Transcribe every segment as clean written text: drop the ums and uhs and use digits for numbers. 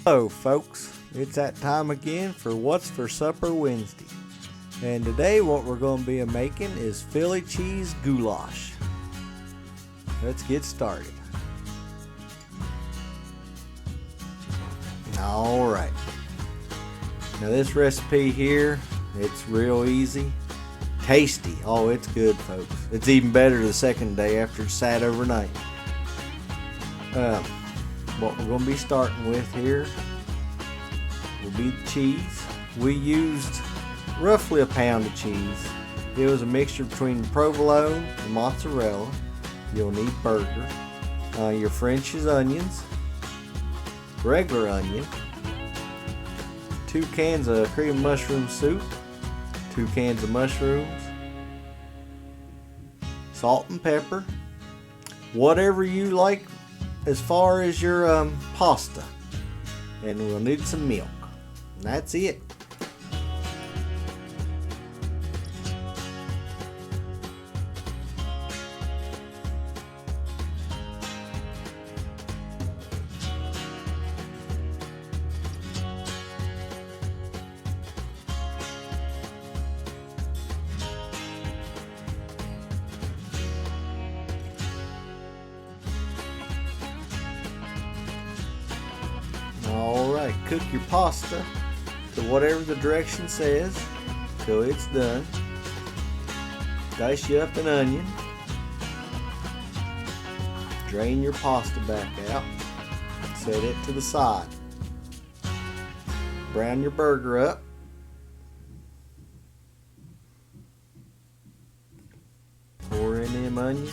Hello folks, it's that time again for What's for Supper Wednesday. And today what we're going to be making is Philly cheese goulash. Let's get started. Alright, now this recipe here, it's real easy, tasty. Oh, it's good folks. It's even better the second day after it's sat overnight. What we're going to be starting with here will be the cheese. We used roughly a pound of cheese. It was a mixture between provolone and mozzarella. You'll need burger, your French's onions, regular onion, 2 cans of cream mushroom soup, 2 cans of mushrooms, salt and pepper, whatever you like as far as your pasta, and we'll need some milk, and that's it. Alright, cook your pasta to whatever the direction says till it's done. Dice you up an onion. Drain your pasta back out. Set it to the side. Brown your burger up. Pour in them onions.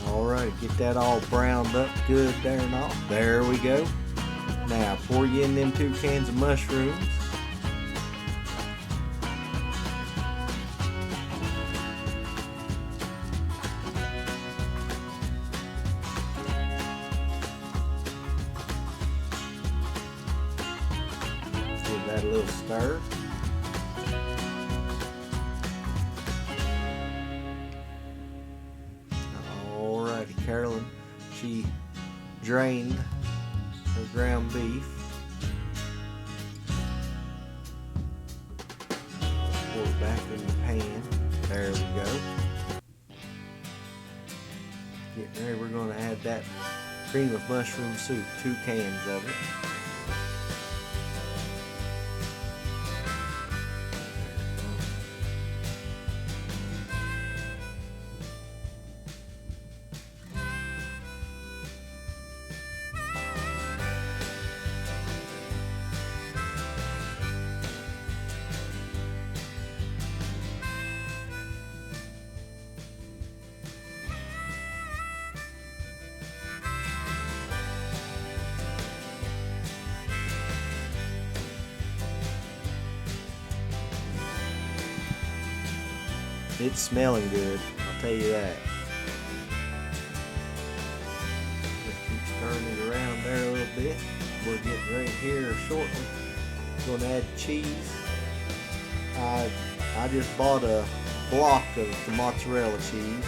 Alright, get that all browned up good there and all. There we go. Now pour you in them 2 cans of mushrooms. Give that a little stir. Carolyn, she drained her ground beef. Pour it back in the pan. There we go. Getting ready, we're going to add that cream of mushroom soup, 2 cans of it. It's smelling good, I'll tell you that. Just keep stirring it around there a little bit. We're getting ready here shortly. We're going to add cheese. I just bought a block of the mozzarella cheese.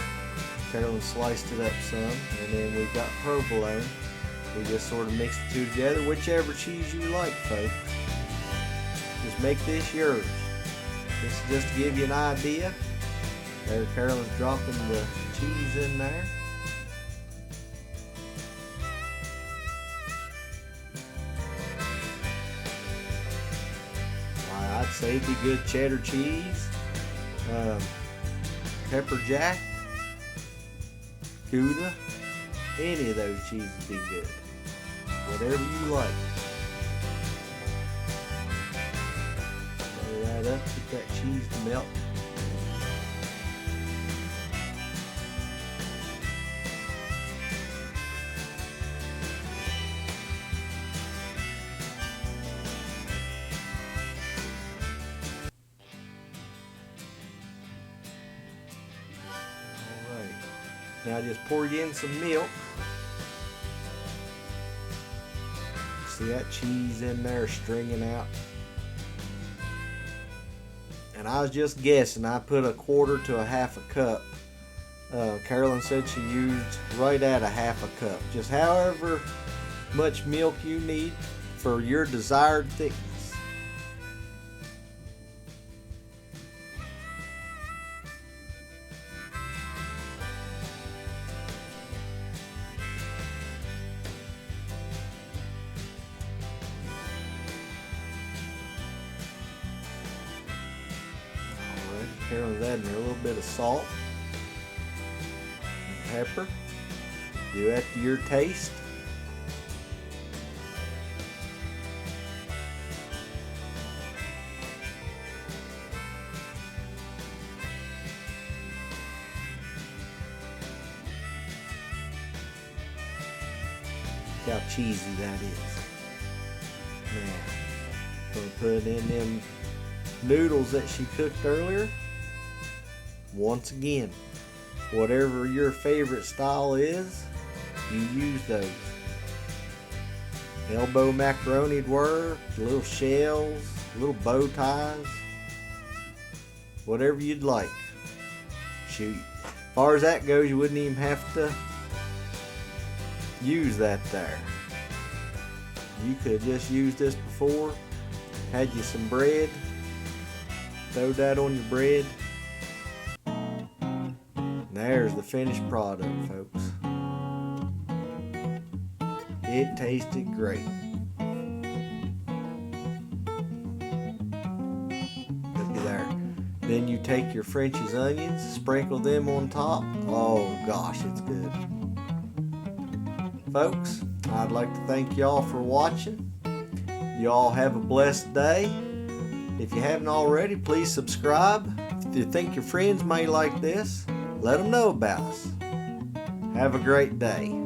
Carolyn sliced it up some, and then we've got provolone. We just sort of mix the two together, whichever cheese you like, folks. Just make this yours. This is just to give you an idea. There, Carolyn's dropping the cheese in there. I'd say it'd be good cheddar cheese, pepper jack, Gouda, any of those cheeses would be good. Whatever you like. Stir that up, get that cheese to melt. Now just pour you in some milk. See that cheese in there stringing out? And I was just guessing. I put 1/4 to 1/2 cup. Carolyn said she used right at 1/2 cup. Just however much milk you need for your desired thickness. Carolyn's adding a little bit of salt and pepper. Do that to your taste. Look how cheesy that is. Now, gonna put in them noodles that she cooked earlier. Once again, whatever your favorite style is, you use those. Elbow macaroni'd work, little shells, little bow ties, whatever you'd like. Shoot, as far as that goes, you wouldn't even have to use that there. You could have just used this before, had you some bread, throw that on your bread. There's the finished product, folks. It tasted great. Looky there. Then you take your French's onions, sprinkle them on top. Oh gosh, it's good. Folks, I'd like to thank y'all for watching. Y'all have a blessed day. If you haven't already, please subscribe. If you think your friends may like this, let them know about us. Have a great day.